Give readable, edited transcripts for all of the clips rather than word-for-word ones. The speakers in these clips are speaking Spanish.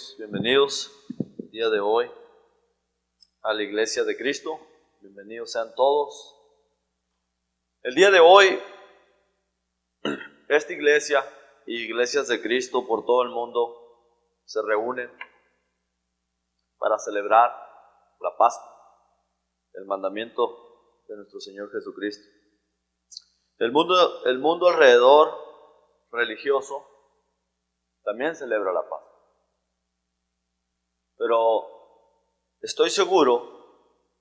amigos, bienvenidos el día de hoy a la Iglesia de Cristo. Bienvenidos sean todos. El día de hoy, esta iglesia y iglesias de Cristo por todo el mundo se reúnen para celebrar la Pascua, el mandamiento de nuestro Señor Jesucristo. El mundo alrededor religioso también celebra la Pascua. Pero estoy seguro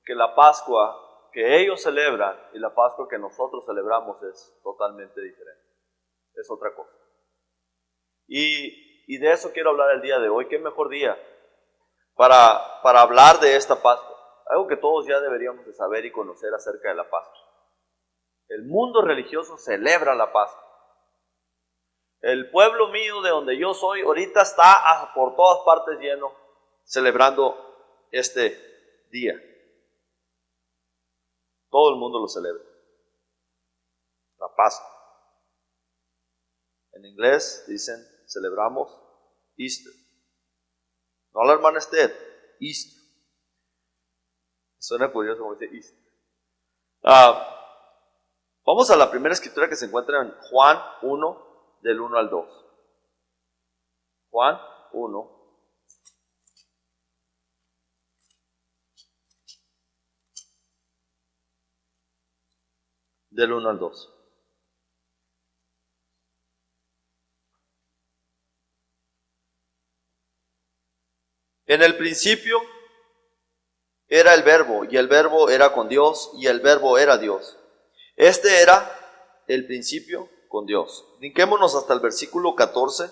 que la Pascua que ellos celebran y la Pascua que nosotros celebramos es totalmente diferente. Es otra cosa. Y de eso quiero hablar el día de hoy. ¿Qué mejor día para hablar de esta Pascua? Algo que todos ya deberíamos de saber y conocer acerca de la Pascua. El mundo religioso celebra la Pascua. El pueblo mío de donde yo soy ahorita está por todas partes lleno celebrando este día. Todo el mundo lo celebra. La Pascua. En inglés dicen, celebramos Easter. No la hermana Esther, Easter. Suena curioso como dice Easter. Vamos a la primera escritura que se encuentra en Juan 1, del 1 al 2. Juan 1. Del 1 al 2. En el principio era el Verbo, y el Verbo era con Dios, y el Verbo era Dios. Este era el principio con Dios. Brinquémonos hasta el versículo 14.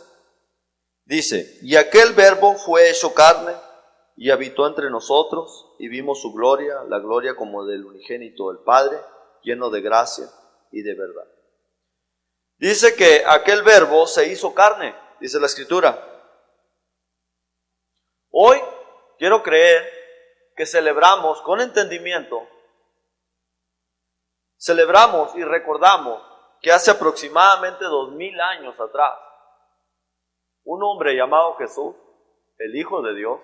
Dice, y aquel Verbo fue hecho carne, y habitó entre nosotros, y vimos su gloria, la gloria como del unigénito del Padre, lleno de gracia y de verdad. Dice que aquel Verbo se hizo carne, dice la Escritura. Hoy quiero creer que celebramos con entendimiento, celebramos y recordamos que hace aproximadamente 2000 años atrás, un hombre llamado Jesús, el Hijo de Dios,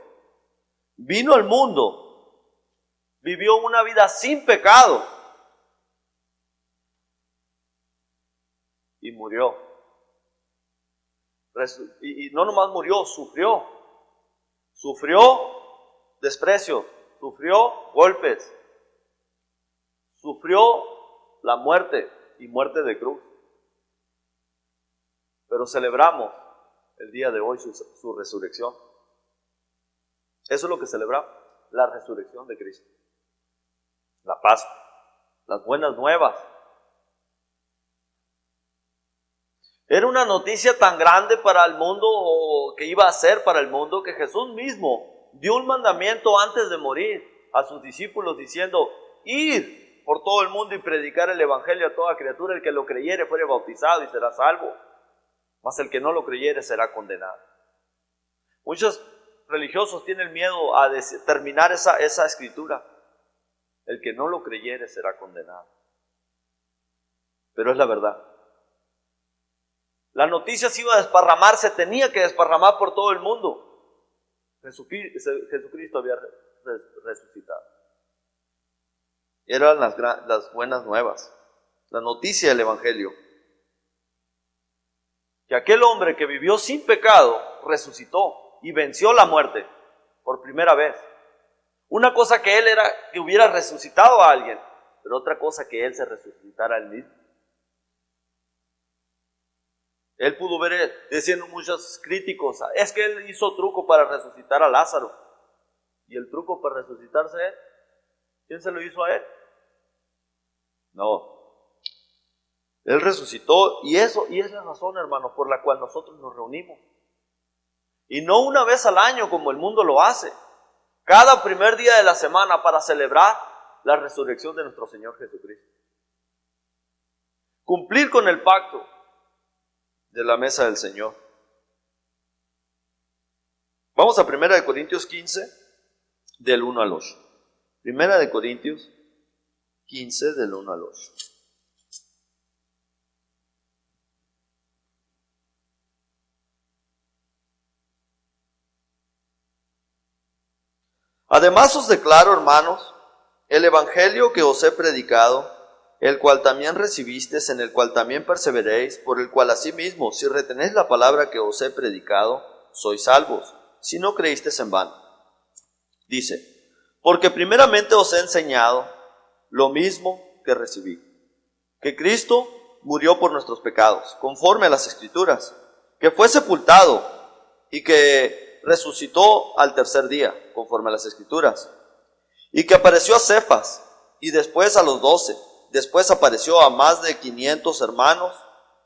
vino al mundo, vivió una vida sin pecado y murió. Y no nomás murió, sufrió desprecio, sufrió golpes, sufrió la muerte y muerte de cruz. Pero celebramos el día de hoy su resurrección. Eso es lo que celebramos, la resurrección de Cristo, la Pascua, las buenas nuevas. Era una noticia tan grande para el mundo, o que iba a ser para el mundo, que Jesús mismo dio un mandamiento antes de morir a sus discípulos diciendo, id por todo el mundo y predicar el evangelio a toda criatura, el que lo creyere fuere bautizado y será salvo, mas el que no lo creyere será condenado. Muchos religiosos tienen miedo a terminar esa escritura, el que no lo creyere será condenado, pero es la verdad. La noticia se iba a desparramar, se tenía que desparramar por todo el mundo. Jesucristo había resucitado. Eran las buenas nuevas, la noticia del Evangelio. Que aquel hombre que vivió sin pecado resucitó y venció la muerte por primera vez. Una cosa que él era que hubiera resucitado a alguien, pero otra cosa que él se resucitara a él mismo. Él pudo ver, diciendo muchos críticos, es que él hizo truco para resucitar a Lázaro. ¿Y el truco para resucitarse él? ¿Quién se lo hizo a él? No. Él resucitó y es la razón, hermanos, por la cual nosotros nos reunimos. Y no una vez al año como el mundo lo hace. Cada primer día de la semana para celebrar la resurrección de nuestro Señor Jesucristo. Cumplir con el pacto de la mesa del Señor. Vamos a 1 Corintios 15, del 1 al 8. 1 Corintios 15, del 1 al 8. Además os declaro, hermanos, el evangelio que os he predicado, el cual también recibisteis, en el cual también perseveréis, por el cual asimismo, si retenéis la palabra que os he predicado, sois salvos, si no creísteis en vano. Dice, porque primeramente os he enseñado lo mismo que recibí, que Cristo murió por nuestros pecados, conforme a las Escrituras, que fue sepultado y que resucitó al tercer día, conforme a las Escrituras, y que apareció a Cefas y después a los 12, después apareció a más de 500 hermanos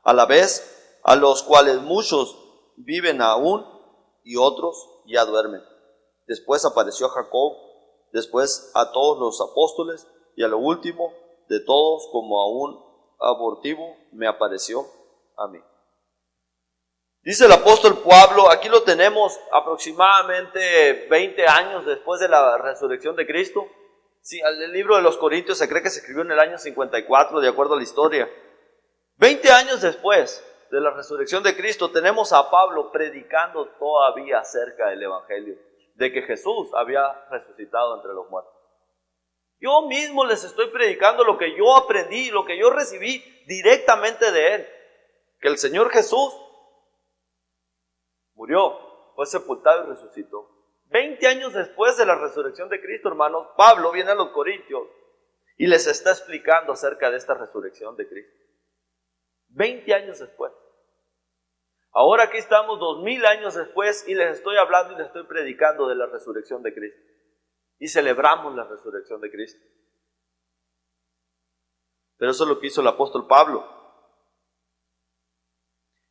a la vez, a los cuales muchos viven aún y otros ya duermen. Después apareció a Jacob, después a todos los apóstoles y a lo último de todos, como a un abortivo, me apareció a mí. Dice el apóstol Pablo, aquí lo tenemos aproximadamente 20 años después de la resurrección de Cristo. Sí, el libro de los Corintios se cree que se escribió en el año 54, de acuerdo a la historia. 20 años después de la resurrección de Cristo, tenemos a Pablo predicando todavía acerca del evangelio, de que Jesús había resucitado entre los muertos. Yo mismo les estoy predicando lo que yo aprendí, lo que yo recibí directamente de Él, que el Señor Jesús murió, fue sepultado y resucitó. 20 años después de la resurrección de Cristo, hermanos, Pablo viene a los Corintios y les está explicando acerca de esta resurrección de Cristo. 20 años después. Ahora aquí estamos 2000 años después y les estoy hablando y les estoy predicando de la resurrección de Cristo. Y celebramos la resurrección de Cristo. Pero eso es lo que hizo el apóstol Pablo.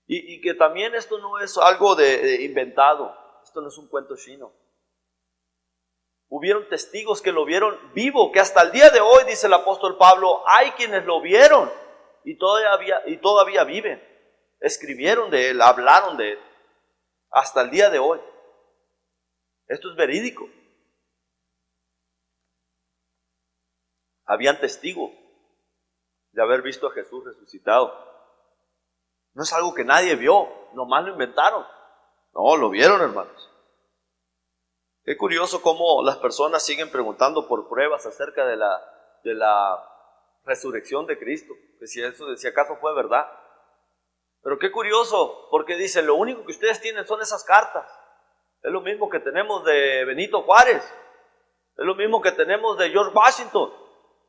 Y que también esto no es algo de inventado, esto no es un cuento chino. Hubieron testigos que lo vieron vivo, que hasta el día de hoy, dice el apóstol Pablo, hay quienes lo vieron y todavía viven. Escribieron de él, hablaron de él, hasta el día de hoy. Esto es verídico. Habían testigos de haber visto a Jesús resucitado. No es algo que nadie vio, nomás lo inventaron. No, lo vieron, hermanos. Qué curioso cómo las personas siguen preguntando por pruebas acerca de la resurrección de Cristo, que si acaso fue verdad. Pero qué curioso, porque dice, lo único que ustedes tienen son esas cartas. Es lo mismo que tenemos de Benito Juárez, es lo mismo que tenemos de George Washington,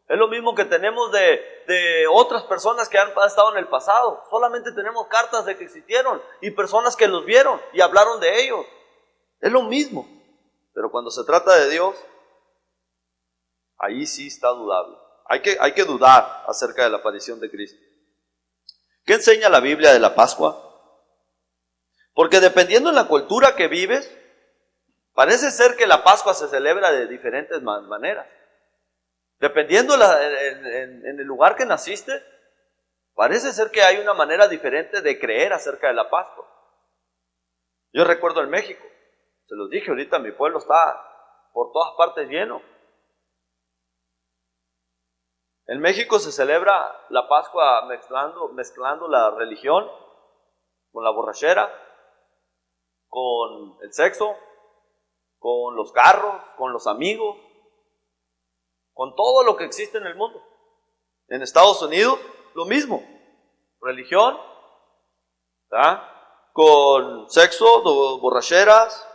es lo mismo que tenemos de otras personas que han estado en el pasado. Solamente tenemos cartas de que existieron y personas que los vieron y hablaron de ellos. Es lo mismo. Pero cuando se trata de Dios, ahí sí está dudable. Hay que dudar acerca de la aparición de Cristo. ¿Qué enseña la Biblia de la Pascua? Porque dependiendo de la cultura que vives, parece ser que la Pascua se celebra de diferentes maneras. Dependiendo en el lugar que naciste, parece ser que hay una manera diferente de creer acerca de la Pascua. Yo recuerdo en México, se los dije ahorita, mi pueblo está por todas partes lleno. En México se celebra la Pascua mezclando la religión con la borrachera, con el sexo, con los carros, con los amigos, con todo lo que existe en el mundo. En Estados Unidos, lo mismo. Religión, ¿verdad? Con sexo, borracheras,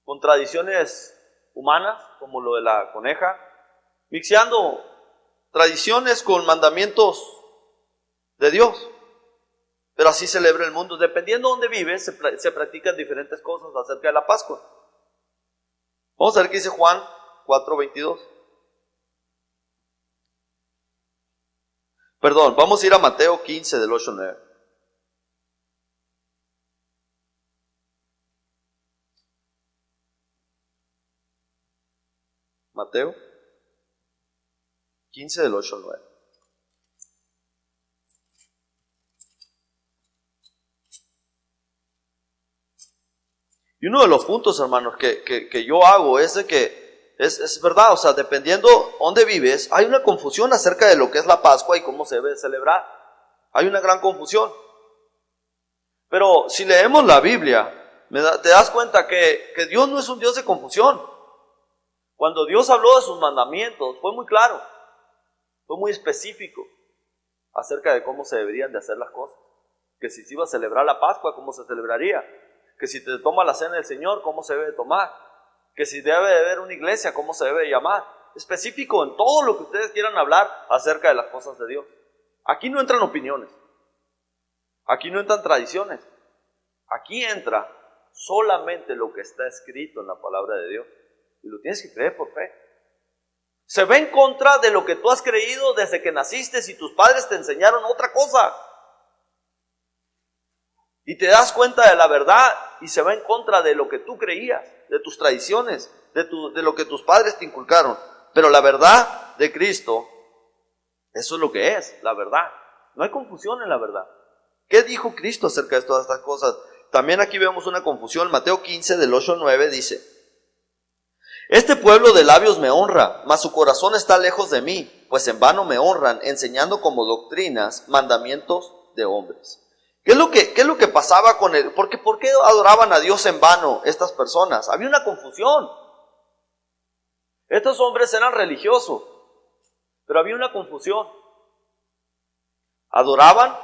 con tradiciones humanas, como lo de la coneja, mixeando tradiciones con mandamientos de Dios. Pero así celebra el mundo. Dependiendo de dónde vives, se practican diferentes cosas acerca de la Pascua. Vamos a ver qué dice Juan 4:22. Perdón, vamos a ir a Mateo 15 del 8 al 9. Mateo 15 del 8 al 9. Y uno de los puntos, hermanos, que yo hago es de que es verdad, o sea, dependiendo dónde vives, hay una confusión acerca de lo que es la Pascua y cómo se debe celebrar. Hay una gran confusión. Pero si leemos la Biblia, te das cuenta que Dios no es un Dios de confusión. Cuando Dios habló de sus mandamientos, fue muy claro, fue muy específico acerca de cómo se deberían de hacer las cosas. Que si se iba a celebrar la Pascua, cómo se celebraría. Que si te toma la cena del Señor, cómo se debe de tomar. Que si debe de haber una iglesia, cómo se debe de llamar. Específico en todo lo que ustedes quieran hablar acerca de las cosas de Dios. Aquí no entran opiniones. Aquí no entran tradiciones. Aquí entra solamente lo que está escrito en la palabra de Dios. Y lo tienes que creer por fe. Se va en contra de lo que tú has creído desde que naciste si tus padres te enseñaron otra cosa. Y te das cuenta de la verdad y se va en contra de lo que tú creías, de tus tradiciones, de lo que tus padres te inculcaron. Pero la verdad de Cristo, eso es lo que es, la verdad. No hay confusión en la verdad. ¿Qué dijo Cristo acerca de todas estas cosas? También aquí vemos una confusión. Mateo 15, del 8 al 9 dice: este pueblo de labios me honra, mas su corazón está lejos de mí, pues en vano me honran, enseñando como doctrinas mandamientos de hombres. ¿Qué es lo que pasaba con él? ¿Por qué adoraban a Dios en vano estas personas? Había una confusión. Estos hombres eran religiosos, pero había una confusión. Adoraban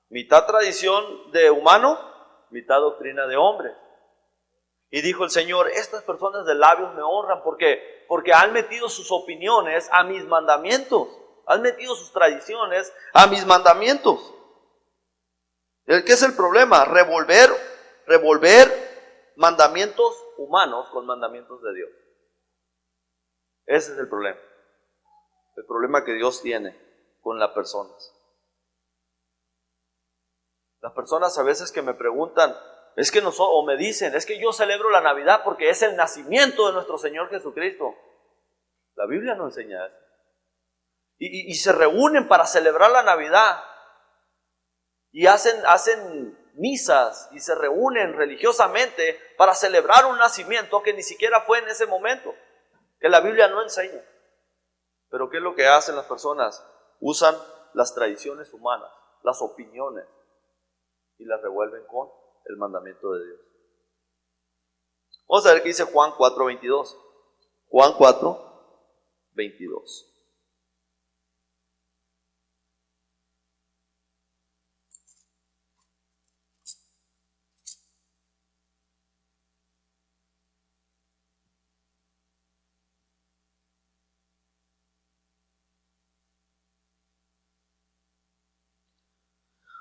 mitad tradición de humano, mitad doctrina de hombre. Y dijo el Señor: estas personas de labios me honran porque han metido sus opiniones a mis mandamientos, han metido sus tradiciones a mis mandamientos. ¿Qué es el problema? Revolver mandamientos humanos con mandamientos de Dios. Ese es el problema que Dios tiene con las personas. Las personas a veces que me preguntan, o me dicen, es que yo celebro la Navidad porque es el nacimiento de nuestro Señor Jesucristo. La Biblia no enseña eso. Y se reúnen para celebrar la Navidad. Y hacen misas y se reúnen religiosamente para celebrar un nacimiento que ni siquiera fue en ese momento, que la Biblia no enseña. Pero ¿qué es lo que hacen las personas? Usan las tradiciones humanas, las opiniones, y las revuelven con el mandamiento de Dios. Vamos a ver qué dice Juan 4:22. Juan 4:22.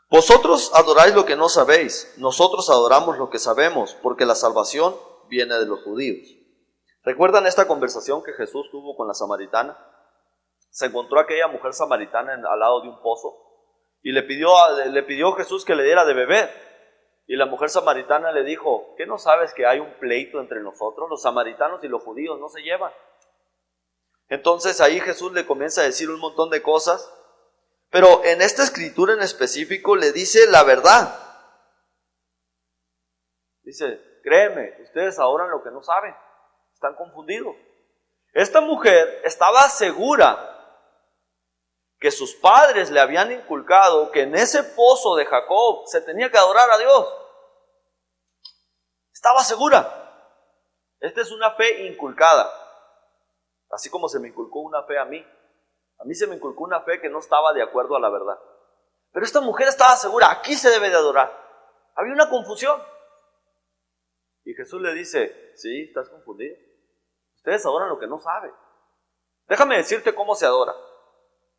Vosotros adoráis lo que no sabéis, nosotros adoramos lo que sabemos, porque la salvación viene de los judíos. ¿Recuerdan esta conversación que Jesús tuvo con la samaritana? Se encontró aquella mujer samaritana al lado de un pozo y le pidió a Jesús que le diera de beber. Y la mujer samaritana le dijo: ¿qué no sabes que hay un pleito entre nosotros? Los samaritanos y los judíos no se llevan. Entonces ahí Jesús le comienza a decir un montón de cosas. Pero en esta escritura en específico le dice la verdad. Dice: créeme, ustedes adoran lo que no saben, están confundidos. Esta mujer estaba segura que sus padres le habían inculcado que en ese pozo de Jacob se tenía que adorar a Dios. Estaba segura. Esta es una fe inculcada, así como se me inculcó una fe a mí. A mí se me inculcó una fe que no estaba de acuerdo a la verdad. Pero esta mujer estaba segura, aquí se debe de adorar. Había una confusión. Y Jesús le dice: sí, estás confundido. Ustedes adoran lo que no saben. Déjame decirte cómo se adora.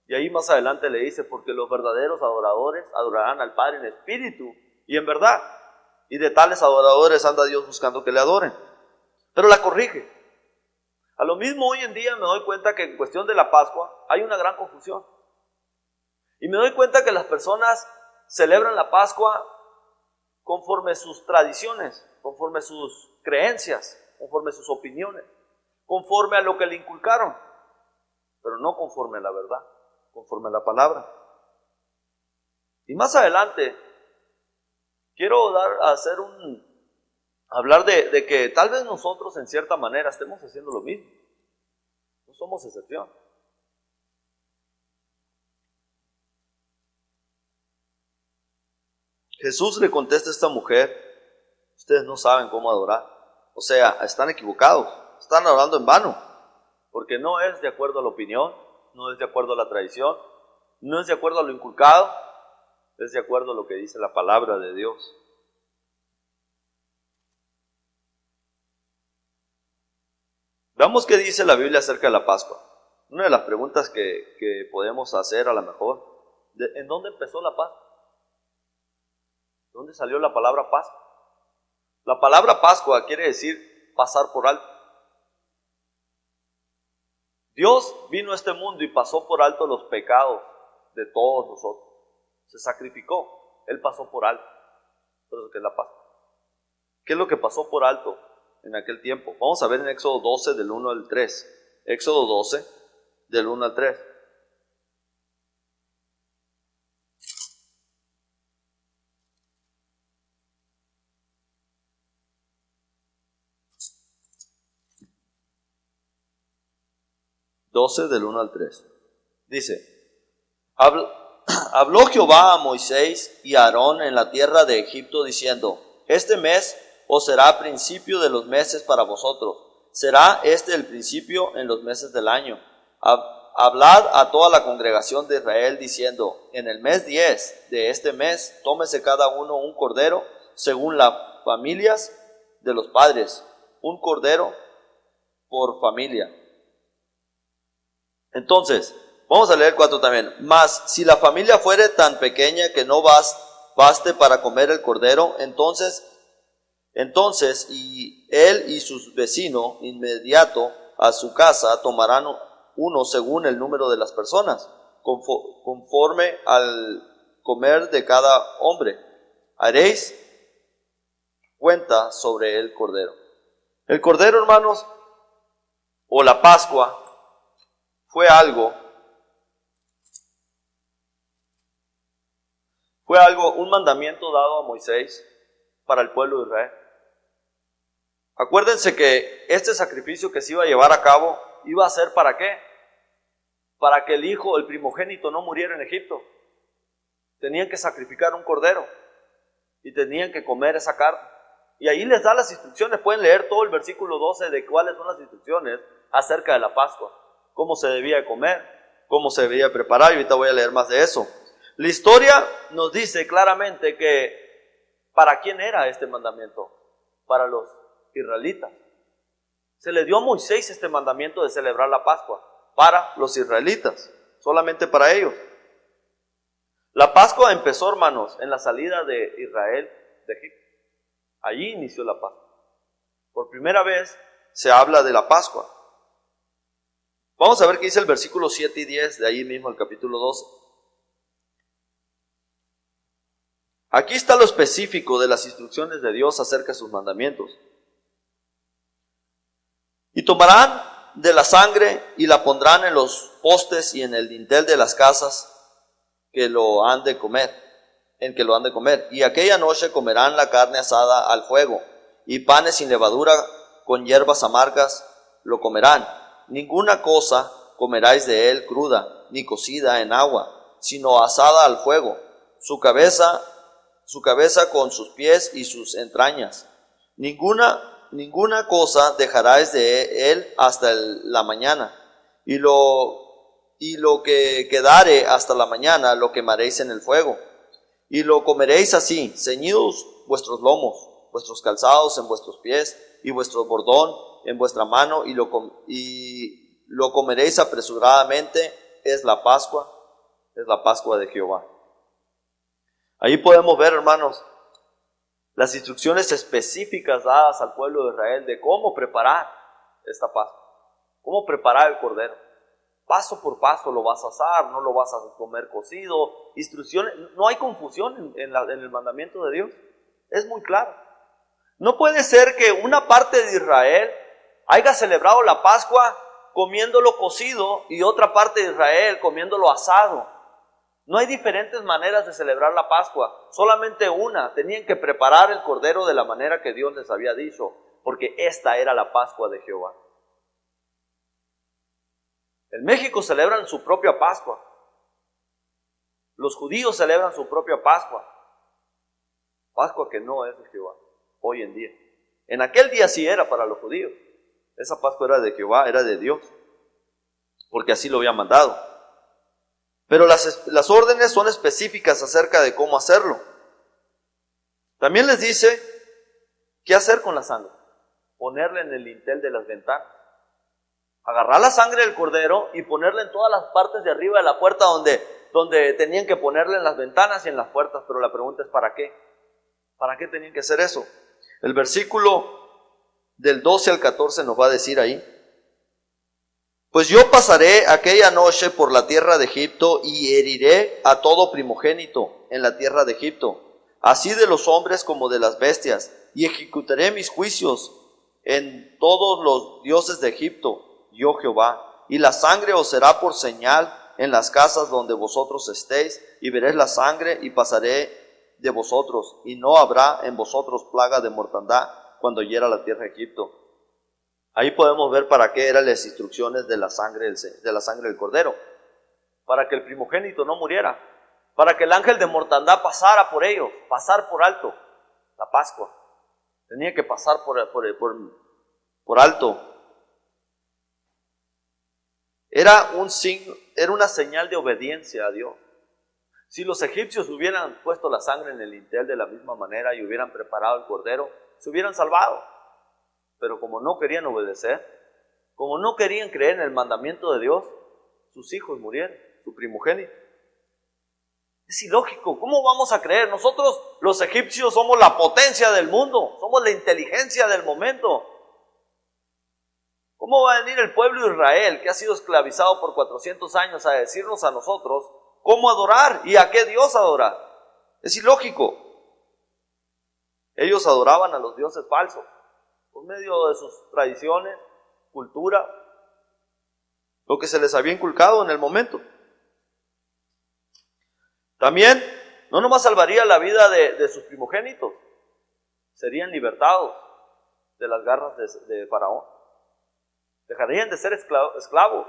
Y ahí más adelante le dice: porque los verdaderos adoradores adorarán al Padre en espíritu y en verdad. Y de tales adoradores anda Dios buscando que le adoren. Pero la corrige. A lo mismo hoy en día me doy cuenta que en cuestión de la Pascua hay una gran confusión. Y me doy cuenta que las personas celebran la Pascua conforme sus tradiciones, conforme sus creencias, conforme sus opiniones, conforme a lo que le inculcaron, pero no conforme a la verdad, conforme a la palabra. Y más adelante quiero hablar de que tal vez nosotros en cierta manera estemos haciendo lo mismo. No somos excepción. Jesús le contesta a esta mujer: ustedes no saben cómo adorar. O sea, están equivocados, están adorando en vano. porque no es de acuerdo a la opinión, no es de acuerdo a la tradición, no es de acuerdo a lo inculcado, es de acuerdo a lo que dice la palabra de Dios. Veamos qué dice la Biblia acerca de la Pascua. Una de las preguntas que podemos hacer a lo mejor, ¿en dónde empezó la Pascua? ¿Dónde salió la palabra Pascua? La palabra Pascua quiere decir pasar por alto. Dios vino a este mundo y pasó por alto los pecados de todos nosotros. Se sacrificó, Él pasó por alto. Por eso que es la Pascua. ¿Qué es lo que pasó por alto en aquel tiempo? Vamos a ver en Éxodo 12 del 1 al 3. Éxodo 12 del 1 al 3. Del 1 al 3. Dice, habló Jehová a Moisés y a Aarón en la tierra de Egipto diciendo, este mes os será principio de los meses para vosotros. Será este el principio en los meses del año. Hablad a toda la congregación de Israel diciendo, en el mes 10 de este mes, tómese cada uno un cordero, según las familias de los padres, un cordero por familia. Entonces, vamos a leer 4 también. Mas, si la familia fuere tan pequeña que no baste para comer el cordero, entonces y él y sus vecinos inmediato a su casa tomarán uno según el número de las personas, conforme al comer de cada hombre. Haréis cuenta sobre el cordero. El cordero, hermanos, o la Pascua, fue algo, un mandamiento dado a Moisés para el pueblo de Israel. Acuérdense que este sacrificio que se iba a llevar a cabo, iba a ser ¿para qué? Para que el hijo, el primogénito, no muriera en Egipto. Tenían que sacrificar un cordero y tenían que comer esa carne. Y ahí les da las instrucciones, pueden leer todo el versículo 12 de cuáles son las instrucciones acerca de la Pascua. Cómo se debía comer, cómo se debía preparar, y ahorita voy a leer más de eso. La historia nos dice claramente que ¿para quién era este mandamiento? Para los israelitas. Se le dio a Moisés este mandamiento de celebrar la Pascua para los israelitas, solamente para ellos. La Pascua empezó, hermanos, en la salida de Israel de Egipto. Allí inició la Pascua. Por primera vez se habla de la Pascua. Vamos a ver qué dice el versículo 7 y 10 de ahí mismo, el capítulo 12. Aquí está lo específico de las instrucciones de Dios acerca de sus mandamientos. Y tomarán de la sangre y la pondrán en los postes y en el dintel de las casas que lo han de comer, Y aquella noche comerán la carne asada al fuego, y panes sin levadura con hierbas amargas lo comerán. Ninguna cosa comeráis de él cruda, ni cocida en agua, sino asada al fuego, su cabeza con sus pies y sus entrañas. Ninguna cosa dejaráis de él hasta la mañana, y lo que quedare hasta la mañana lo quemaréis en el fuego. Y lo comeréis así, ceñidos vuestros lomos, vuestros calzados en vuestros pies, y vuestro bordón en vuestra mano, y lo comeréis apresuradamente. Es la Pascua de Jehová. Ahí podemos ver, hermanos, las instrucciones específicas dadas al pueblo de Israel de cómo preparar esta Pascua, cómo preparar el cordero. Paso por paso lo vas a asar, no lo vas a comer cocido, instrucciones, no hay confusión en el mandamiento de Dios, es muy claro. No puede ser que una parte de Israel haya celebrado la Pascua comiéndolo cocido y otra parte de Israel comiéndolo asado. No hay diferentes maneras de celebrar la Pascua, solamente una. Tenían que preparar el cordero de la manera que Dios les había dicho, porque esta era la Pascua de Jehová. En México celebran su propia Pascua. Los judíos celebran su propia Pascua. Pascua que no es de Jehová, hoy en día. En aquel día sí era para los judíos. Esa Pascua era de Jehová, era de Dios. porque así lo había mandado. Pero las órdenes son específicas acerca de cómo hacerlo. También les dice qué hacer con la sangre. Ponerla en el dintel de las ventanas. Agarrar la sangre del cordero y ponerla en todas las partes de arriba de la puerta donde tenían que ponerla, en las ventanas y en las puertas. Pero la pregunta es ¿para qué? ¿Para qué tenían que hacer eso? El versículo del 12 al 14 nos va a decir ahí: pues yo pasaré aquella noche por la tierra de Egipto y heriré a todo primogénito en la tierra de Egipto, así de los hombres como de las bestias, y ejecutaré mis juicios en todos los dioses de Egipto, yo Jehová. Y la sangre os será por señal en las casas donde vosotros estéis, y veréis la sangre y pasaré de vosotros, y no habrá en vosotros plaga de mortandad cuando hiera la tierra de Egipto. Ahí podemos ver para qué eran las instrucciones de la sangre del cordero. Para que el primogénito no muriera. Para que el ángel de mortandad pasara por ellos, pasar por alto la Pascua. Tenía que pasar por alto. Era un signo, era una señal de obediencia a Dios. Si los egipcios hubieran puesto la sangre en el dintel de la misma manera y hubieran preparado el cordero, se hubieran salvado. Pero como no querían obedecer, como no querían creer en el mandamiento de Dios, sus hijos murieron, su primogénito. Es ilógico. ¿Cómo vamos a creer? Nosotros, los egipcios, somos la potencia del mundo, somos la inteligencia del momento. ¿Cómo va a venir el pueblo de Israel, que ha sido esclavizado por 400 años, a decirnos a nosotros cómo adorar y a qué Dios adorar? Es ilógico. Ellos adoraban a los dioses falsos por medio de sus tradiciones, cultura, lo que se les había inculcado en el momento. También, no nomás salvaría la vida de sus primogénitos, serían libertados de las garras de Faraón. Dejarían de ser esclavos,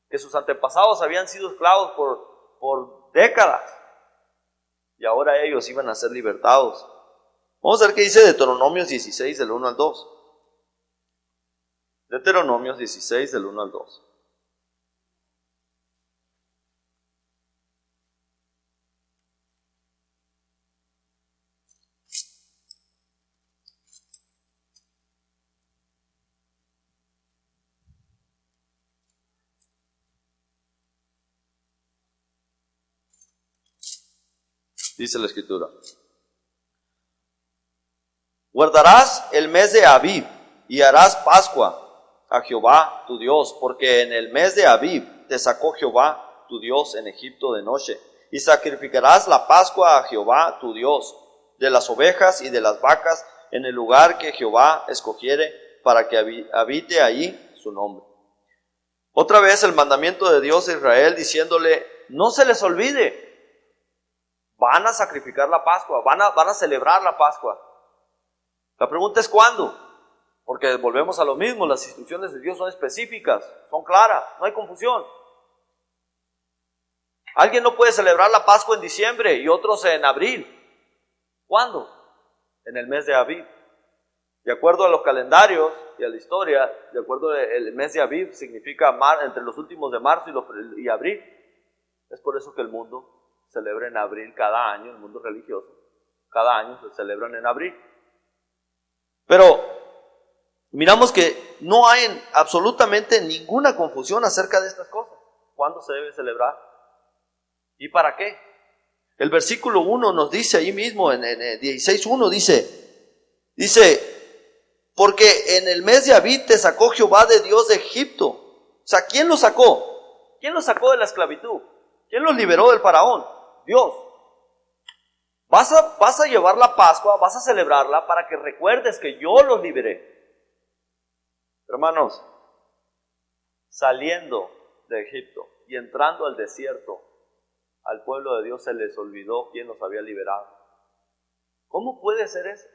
que sus antepasados habían sido esclavos por décadas, y ahora ellos iban a ser libertados. Vamos a ver qué dice Deuteronomios 16, del 1 al 2. Deuteronomios 16, del 1 al 2. Dice la Escritura: guardarás el mes de Abib y harás Pascua a Jehová tu Dios, porque en el mes de Abib te sacó Jehová tu Dios en Egipto de noche. Y sacrificarás la Pascua a Jehová tu Dios, de las ovejas y de las vacas, en el lugar que Jehová escogiere, para que habite allí su nombre. Otra vez el mandamiento de Dios a Israel, diciéndole: no se les olvide, van a sacrificar la Pascua, van a celebrar la Pascua. La pregunta es ¿cuándo? Porque volvemos a lo mismo, las instrucciones de Dios son específicas, son claras, no hay confusión. Alguien no puede celebrar la Pascua en diciembre y otros en abril. ¿Cuándo? En el mes de Abib. De acuerdo a los calendarios y a la historia, de acuerdo el mes de Abib significa entre los últimos de marzo y abril. Es por eso que el mundo celebra en abril cada año, el mundo religioso, cada año se celebran en abril. Pero miramos que no hay absolutamente ninguna confusión acerca de estas cosas. ¿Cuándo se debe celebrar? ¿Y para qué? El versículo 1 nos dice ahí mismo, en 16:1 dice, porque en el mes de Abib te sacó Jehová de Dios de Egipto. O sea, ¿quién los sacó? ¿Quién los sacó de la esclavitud? ¿Quién los liberó del faraón? Dios. Vas a llevar la Pascua, vas a celebrarla para que recuerdes que yo los liberé. Hermanos, saliendo de Egipto y entrando al desierto, al pueblo de Dios se les olvidó quién los había liberado. ¿Cómo puede ser eso?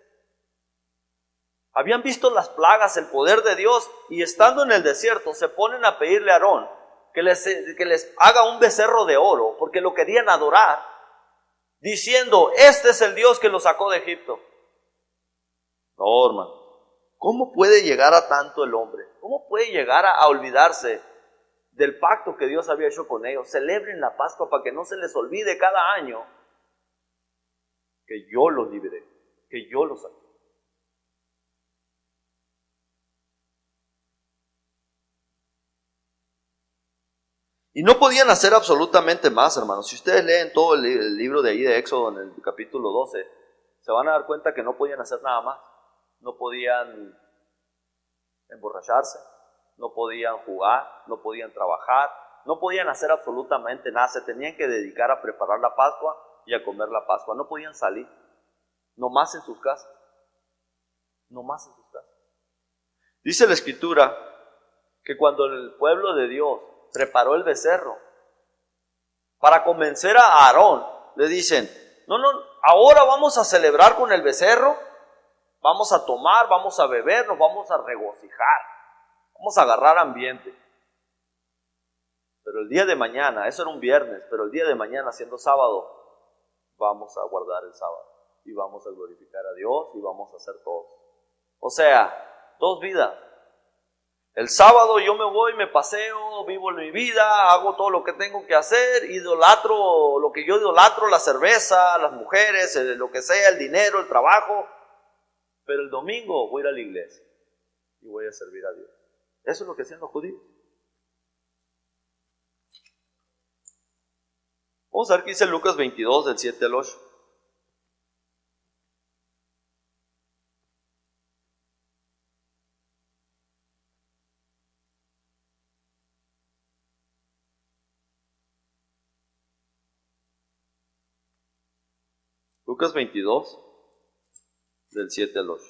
Habían visto las plagas, el poder de Dios, y estando en el desierto se ponen a pedirle a Aarón que les haga un becerro de oro, porque lo querían adorar, diciendo, este es el Dios que los sacó de Egipto. No, hermano, ¿cómo puede llegar a tanto el hombre? ¿Cómo puede llegar a olvidarse del pacto que Dios había hecho con ellos. Celebren la Pascua para que no se les olvide cada año que yo los liberé, que yo los saqué. Y no podían hacer absolutamente más, hermanos. Si ustedes leen todo el libro de ahí de Éxodo en el capítulo 12, se van a dar cuenta que no podían hacer nada más. No podían emborracharse, no podían jugar, no podían trabajar, no podían hacer absolutamente nada. Se tenían que dedicar a preparar la Pascua y a comer la Pascua. No podían salir, nomás en sus casas. Nomás en sus casas. Dice la Escritura que cuando el pueblo de Dios preparó el becerro para convencer a Aarón, le dicen, no, ahora vamos a celebrar con el becerro, vamos a tomar, vamos a beber, nos vamos a regocijar, vamos a agarrar ambiente. Pero el día de mañana, eso era un viernes, pero el día de mañana, siendo sábado, vamos a guardar el sábado y vamos a glorificar a Dios y vamos a hacer todo. O sea, 2 vidas. El sábado yo me voy, me paseo, vivo mi vida, hago todo lo que tengo que hacer, idolatro lo que yo idolatro, la cerveza, las mujeres, lo que sea, el dinero, el trabajo. Pero el domingo voy a ir a la iglesia y voy a servir a Dios. Eso es lo que hacían los judíos. Vamos a ver qué dice Lucas 22, del 7 al 8. Lucas 22, del 7 al 8.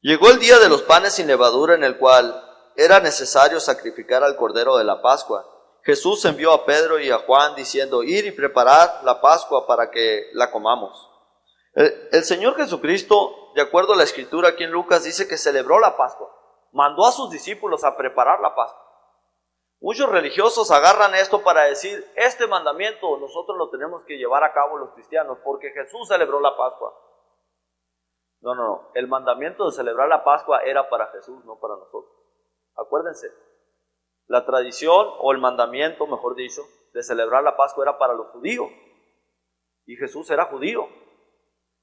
Llegó el día de los panes sin levadura, en el cual era necesario sacrificar al Cordero de la Pascua. Jesús envió a Pedro y a Juan diciendo, ir y preparar la Pascua para que la comamos. El Señor Jesucristo, de acuerdo a la Escritura aquí en Lucas, dice que celebró la Pascua. Mandó a sus discípulos a preparar la Pascua. Muchos religiosos agarran esto para decir, este mandamiento nosotros lo tenemos que llevar a cabo los cristianos, porque Jesús celebró la Pascua. No. El mandamiento de celebrar la Pascua era para Jesús, no para nosotros. Acuérdense, la tradición o el mandamiento, mejor dicho, de celebrar la Pascua era para los judíos. Y Jesús era judío.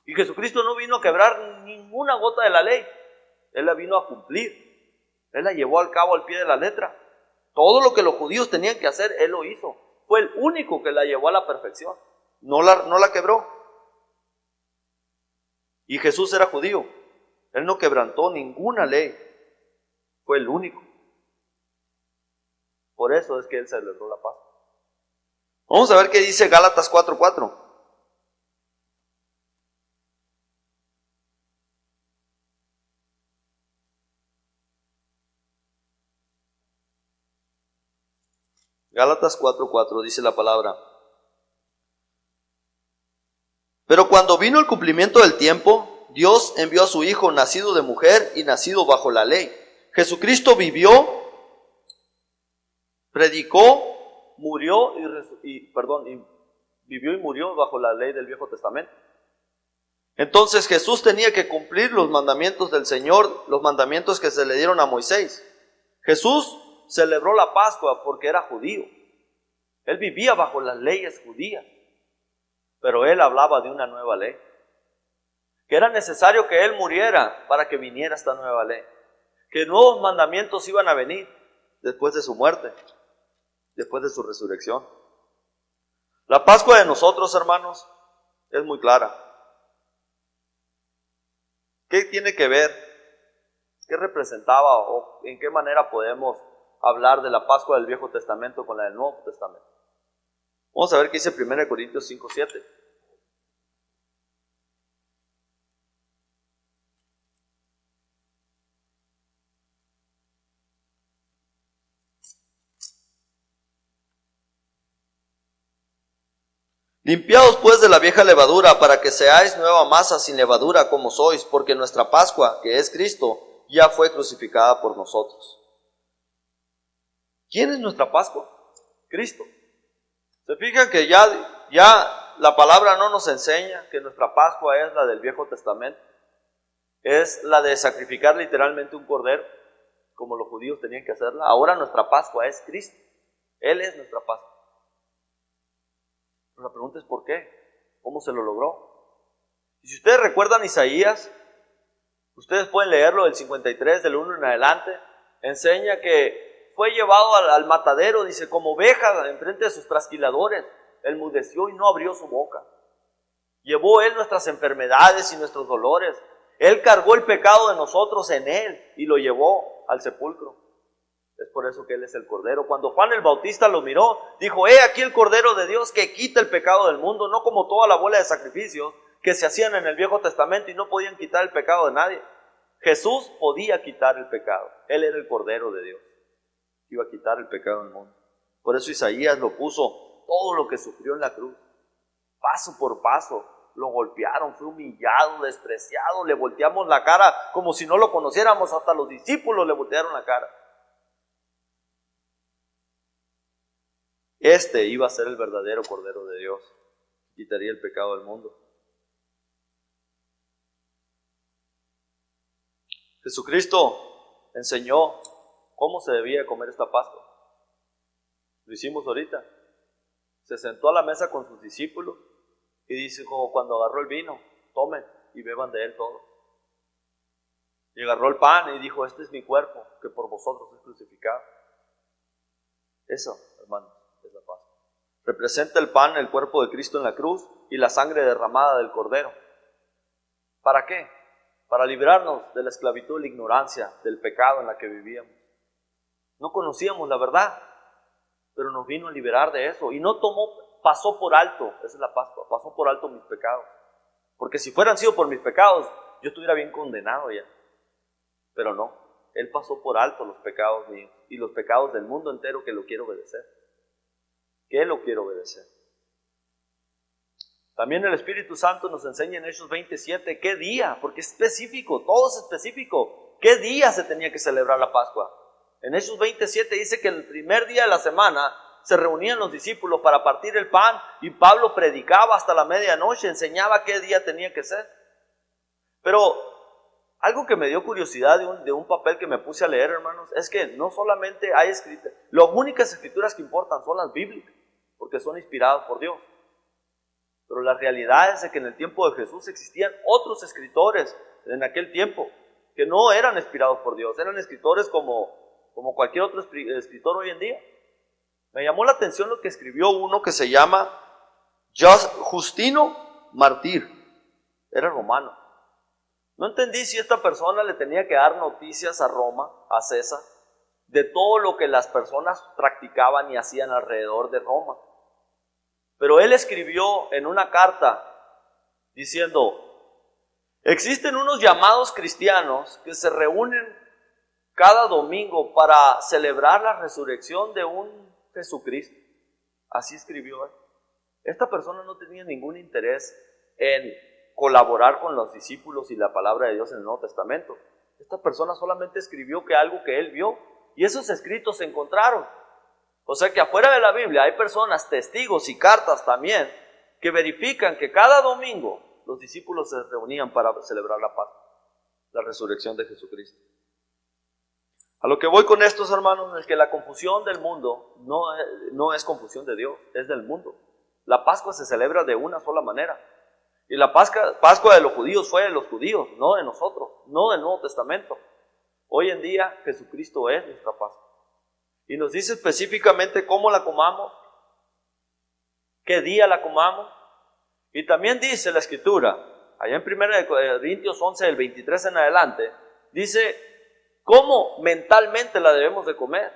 Y Jesucristo no vino a quebrar ninguna gota de la ley. Él la vino a cumplir. Él la llevó al cabo al pie de la letra. Todo lo que los judíos tenían que hacer, Él lo hizo. Fue el único que la llevó a la perfección. No la quebró. Y Jesús era judío. Él no quebrantó ninguna ley. Fue el único. Por eso es que Él celebró la Pascua. Vamos a ver qué dice Gálatas 4:4. Gálatas 4:4 dice la palabra. Pero cuando vino el cumplimiento del tiempo, Dios envió a su Hijo, nacido de mujer y nacido bajo la ley. Jesucristo vivió, predicó, murió y vivió y murió bajo la ley del Viejo Testamento. Entonces Jesús tenía que cumplir los mandamientos del Señor, los mandamientos que se le dieron a Moisés. Jesús celebró la Pascua porque era judío. Él vivía bajo las leyes judías. Pero Él hablaba de una nueva ley. Que era necesario que Él muriera para que viniera esta nueva ley. Que nuevos mandamientos iban a venir después de su muerte, después de su resurrección. La Pascua de nosotros, hermanos, es muy clara. ¿Qué tiene que ver? ¿Qué representaba o en qué manera podemos hablar de la Pascua del Viejo Testamento con la del Nuevo Testamento? Vamos a ver qué dice 1 Corintios 5:7. Limpiaos pues de la vieja levadura, para que seáis nueva masa sin levadura como sois, porque nuestra Pascua, que es Cristo, ya fue crucificada por nosotros. ¿Quién es nuestra Pascua? Cristo. ¿Se fijan que ya la palabra no nos enseña que nuestra Pascua es la del Viejo Testamento. Es la de sacrificar literalmente un cordero, como los judíos tenían que hacerla. Ahora nuestra Pascua es Cristo. Él es nuestra Pascua. Pero la pregunta es ¿por qué? ¿Cómo se lo logró? Y si ustedes recuerdan Isaías, ustedes pueden leerlo del 53, del 1 en adelante, enseña que fue llevado al matadero, dice, como oveja enfrente de sus trasquiladores, enmudeció y no abrió su boca. Llevó Él nuestras enfermedades y nuestros dolores. Él cargó el pecado de nosotros en Él y lo llevó al sepulcro. Es por eso que Él es el Cordero. Cuando Juan el Bautista lo miró, dijo, he aquí el Cordero de Dios que quita el pecado del mundo, no como toda la bola de sacrificios que se hacían en el Viejo Testamento y no podían quitar el pecado de nadie. Jesús podía quitar el pecado. Él era el Cordero de Dios. Iba a quitar el pecado del mundo. Por eso Isaías lo puso todo lo que sufrió en la cruz. Paso por paso. Lo golpearon, fue humillado, despreciado, le volteamos la cara como si no lo conociéramos, hasta los discípulos le voltearon la cara. Este iba a ser el verdadero Cordero de Dios, quitaría el pecado del mundo. Jesucristo enseñó cómo se debía comer esta Pascua. Lo hicimos ahorita. Se sentó a la mesa con sus discípulos y dice, como cuando agarró el vino, tomen y beban de él todo. Y agarró el pan y dijo, este es mi cuerpo, que por vosotros es crucificado. Eso, hermanos, es la Pascua. Representa el pan, el cuerpo de Cristo en la cruz y la sangre derramada del Cordero. ¿Para qué? Para librarnos de la esclavitud y la ignorancia, del pecado en la que vivíamos. No conocíamos la verdad, pero nos vino a liberar de eso. Y no pasó por alto, esa es la Pascua, pasó por alto mis pecados. Porque si fueran sido por mis pecados, yo estuviera bien condenado ya. Pero no, Él pasó por alto los pecados míos y los pecados del mundo entero que lo quiere obedecer. Que Él lo quiere obedecer. También el Espíritu Santo nos enseña en Hechos 27 qué día, porque es específico, todo es específico. ¿Qué día se tenía que celebrar la Pascua? En Hechos 27 dice que el primer día de la semana se reunían los discípulos para partir el pan y Pablo predicaba hasta la medianoche, enseñaba qué día tenía que ser. Pero algo que me dio curiosidad de un papel que me puse a leer, hermanos, es que no solamente hay escrituras, las únicas escrituras que importan son las bíblicas, porque son inspiradas por Dios. Pero la realidad es de que en el tiempo de Jesús existían otros escritores en aquel tiempo que no eran inspirados por Dios, eran escritores como cualquier otro escritor hoy en día. Me llamó la atención lo que escribió uno que se llama Justino Martir, era romano. No entendí si esta persona le tenía que dar noticias a Roma, a César, de todo lo que las personas practicaban y hacían alrededor de Roma. Pero él escribió en una carta diciendo, existen unos llamados cristianos que se reúnen cada domingo para celebrar la resurrección de un Jesucristo. Así escribió él. Esta persona no tenía ningún interés en colaborar con los discípulos y la palabra de Dios en el Nuevo Testamento. Esta persona solamente escribió que algo que él vio y esos escritos se encontraron. O sea que afuera de la Biblia hay personas, testigos y cartas también que verifican que cada domingo los discípulos se reunían para celebrar la Pascua, la resurrección de Jesucristo. A lo que voy con estos, hermanos, es que la confusión del mundo no es confusión de Dios, es del mundo. La Pascua se celebra de una sola manera. Y la Pascua de los judíos fue de los judíos, no de nosotros, no del Nuevo Testamento. Hoy en día Jesucristo es nuestra Pascua. Y nos dice específicamente cómo la comamos, qué día la comamos. Y también dice la Escritura, allá en 1 Corintios 11, del 23 en adelante, dice cómo mentalmente la debemos de comer.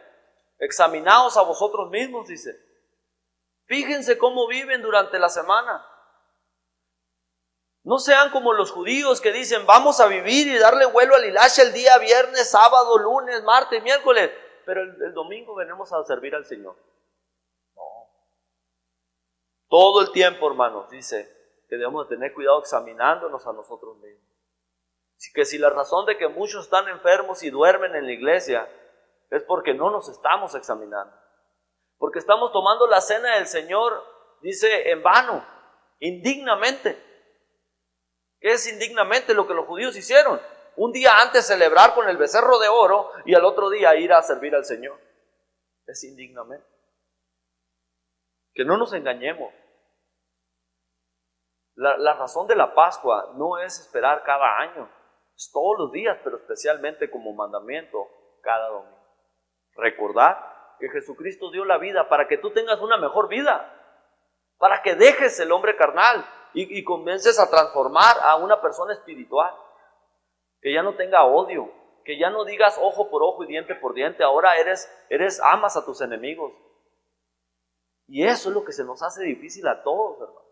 Examinaos a vosotros mismos, dice. Fíjense cómo viven durante la semana. No sean como los judíos que dicen, vamos a vivir y darle vuelo al hilacha el día viernes, sábado, lunes, martes, miércoles, pero el domingo venimos a servir al Señor. No. Todo el tiempo, hermanos, dice que debemos de tener cuidado examinándonos a nosotros mismos. Así que si la razón de que muchos están enfermos y duermen en la iglesia es porque no nos estamos examinando. Porque estamos tomando la cena del Señor, dice, en vano. indignamente. ¿Qué es indignamente? Lo que los judíos hicieron. Un día antes celebrar con el becerro de oro y al otro día ir a servir al Señor. Es indignamente. Que no nos engañemos. La razón de la Pascua no es esperar cada año, es todos los días, pero especialmente como mandamiento cada domingo. Recordar que Jesucristo dio la vida para que tú tengas una mejor vida, para que dejes el hombre carnal y comiences a transformar a una persona espiritual, que ya no tenga odio, que ya no digas ojo por ojo y diente por diente, ahora amas a tus enemigos. Y eso es lo que se nos hace difícil a todos, hermano.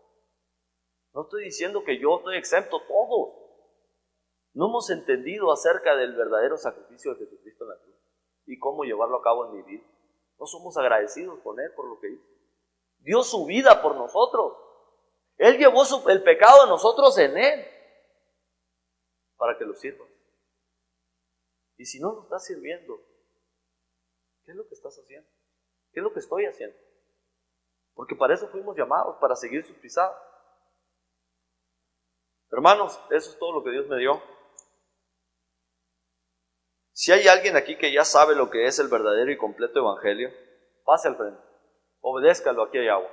No estoy diciendo que yo estoy exento, todos. No hemos entendido acerca del verdadero sacrificio de Jesucristo en la cruz y cómo llevarlo a cabo en mi vida. No somos agradecidos con Él por lo que hizo. Dio su vida por nosotros. Él llevó el pecado de nosotros en Él para que lo sirva. Y si no lo estás sirviendo, ¿qué es lo que estás haciendo? ¿Qué es lo que estoy haciendo? Porque para eso fuimos llamados, para seguir sus pisadas. Hermanos, eso es todo lo que Dios me dio. Si hay alguien aquí que ya sabe lo que es el verdadero y completo evangelio, pase al frente, obedézcalo, aquí hay agua.